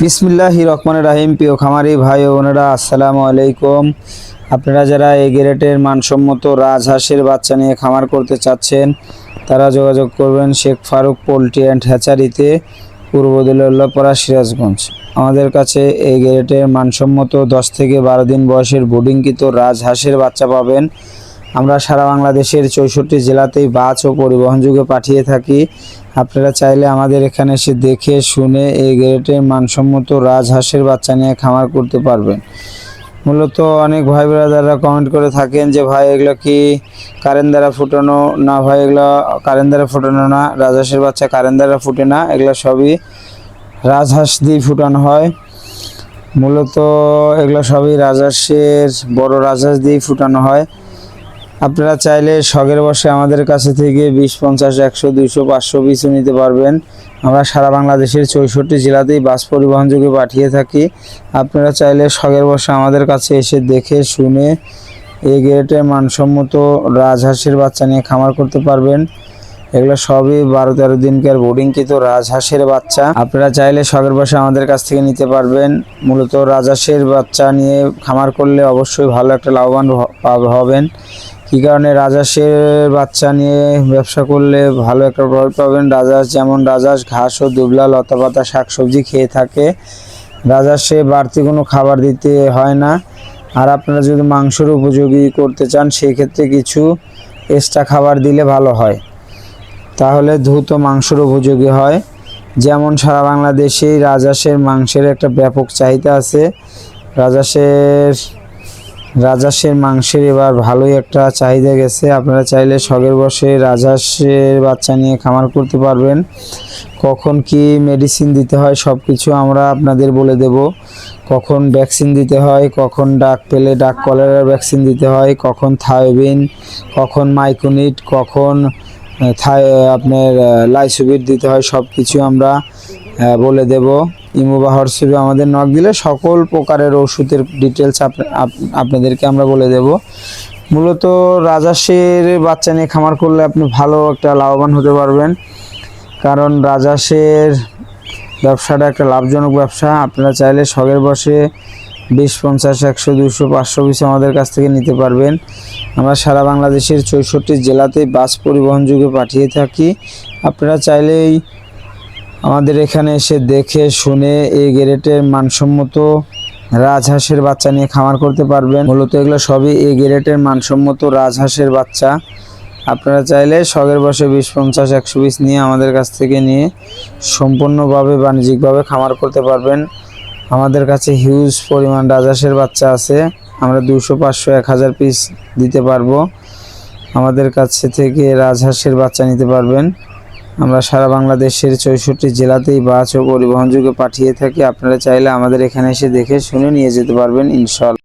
বিসমিল্লাহির রহমানির রহিম। প্রিয় খামারি ভাই ও বোনেরা, আসসালামু আলাইকুম। আপনারা যারা এই গ্রেটের মানসম্মত রাজহাঁসের বাচ্চা নিয়ে খামার করতে চাচ্ছেন তারা যোগাযোগ করবেন শেখ ফারুক পোল্ট্রি অ্যান্ড হ্যাচারিতে, পূর্ব দৌলতপাড়া, সিরাজগঞ্জ। আমাদের কাছে এই গ্রেটের মানসম্মত 10 থেকে 12 দিন বয়সের বোর্ডিংকৃত রাজহাঁসের বাচ্চা পাবেন। আমরা সারা বাংলাদেশের 64 জেলাতেই বাস ও পরিবহনযোগে পাঠিয়ে থাকি। আপনারা চাইলে আমাদের এখানে এসে দেখে শুনে এই গ্রেটের মানসম্মত রাজহাঁসের বাচ্চা নিয়ে খামার করতে পারবেন। মূলত অনেক ভাই ব্রাদাররা কমেন্ট করে থাকেন যে ভাই এগুলো কি কারেন্ট দ্বারা ফুটানো? না ভাই, এগুলো কারেন্ট দ্বারা ফুটানো না। রাজহাঁসের বাচ্চা কারেন্ট দ্বারা ফুটে না, এগুলো সবই রাজহাঁস দিয়ে ফুটানো হয়। মূলত এগুলো সবই রাজহাঁসের বড় রাজহাঁস দিয়েই ফুটানো হয়। আপনারা চাইলে শখের বসে আমাদের কাছে থেকে 20, 50, 100, 200, 500 পিসও নিতে পারবেন। আমরা সারা বাংলাদেশের 64 জেলাতেই বাস পরিবহনযোগে পাঠিয়ে থাকি। আপনারা চাইলে শখের বসে আমাদের কাছে এসে দেখে শুনে এই গ্রেটের মানসম্মত রাজহাঁসের বাচ্চা নিয়ে খামার করতে পারবেন। এগুলো সবই 12-13 দিনকার বোর্ডিংকৃত রাজহাঁসের বাচ্চা। আপনারা চাইলে শখের বসে আমাদের কাছ থেকে নিতে পারবেন। মূলত রাজহাঁসের বাচ্চা নিয়ে খামার করলে অবশ্যই ভালো একটা লাভবান হবেন। কী কারণে? রাজহাঁসের বাচ্চা নিয়ে ব্যবসা করলে ভালো একটা প্রফিট পাবেন। রাজহাঁস যেমন রাজহাঁস ঘাস ও দুবলা লতাপাতা শাকসবজি খেয়ে থাকে, রাজহাঁসে বাড়তি কোনো খাবার দিতে হয় না। আর আপনারা যদি মাংসের উপযোগী করতে চান সেই ক্ষেত্রে কিছু এক্সট্রা খাবার দিলে ভালো হয়, তাহলে দ্রুত মাংসের উপযোগী হয়। যেমন সারা বাংলাদেশেই রাজহাঁসের মাংসের একটা ব্যাপক চাহিদা আছে। রাজহাঁসের মাংসের এবার ভালোই একটা চাহিদা গেছে। আপনারা চাইলে শখের বসে রাজহাঁসের বাচ্চা নিয়ে খামার করতে পারবেন। কখন কি মেডিসিন দিতে হয় সব কিছু আমরা আপনাদের বলে দেব। কখন ভ্যাকসিন দিতে হয়, কখন ডাক পেলে ডাক কলেরার ভ্যাকসিন দিতে হয়, কখন থায়োবিন, কখন মাইকোনিট, কখন আপনার লাইসোভিট দিতে হয়, সব কিছু আমরা বলে দেব। ইমো বা হোয়াটসঅ্যাপে আমাদের নক দিলে সকল প্রকারের ওষুধের ডিটেলস আপনাদেরকে আমরা বলে দেব। মূলত রাজহাঁসের বাচ্চা নিয়ে খামার করলে আপনি ভালো একটা লাভবান হতে পারবেন, কারণ রাজহাঁসের ব্যবসাটা একটা লাভজনক ব্যবসা। আপনারা চাইলে শখের বসে 20, 50, 100, 200, 500 পিস আমাদের কাছ থেকে নিতে পারবেন। আমরা সারা বাংলাদেশের 64 জেলাতেই বাস পরিবহনযোগে পাঠিয়ে থাকি। আপনারা চাইলেই আমাদের এখানে এসে দেখে শুনে এই গ্রেটের মানসম্মত রাজহাঁসের বাচ্চা নিয়ে খামার করতে পারবেন। মূলত এগুলো সবই এই গ্রেটের মানসম্মত রাজহাঁসের বাচ্চা। আপনারা চাইলে শখের বসে 20, 50, 100 পিস নিয়ে আমাদের কাছ থেকে নিয়ে সম্পূর্ণভাবে বাণিজ্যিকভাবে খামার করতে পারবেন। আমাদের কাছে হিউজ পরিমাণ রাজহাঁসের বাচ্চা আছে। আমরা 200, 500, 1000 পিস দিতে পারবো। আমাদের কাছে থেকে রাজহাঁসের বাচ্চা নিতে পারবেন। আমরা সারা বাংলাদেশের 64 জেলাতেই বাস ও পরিবহনযোগে পাঠিয়ে থাকি। আপনারা চাইলে আমাদের এখানে এসে দেখে শুনে নিয়ে যেতে পারবেন ইনশাআল্লাহ।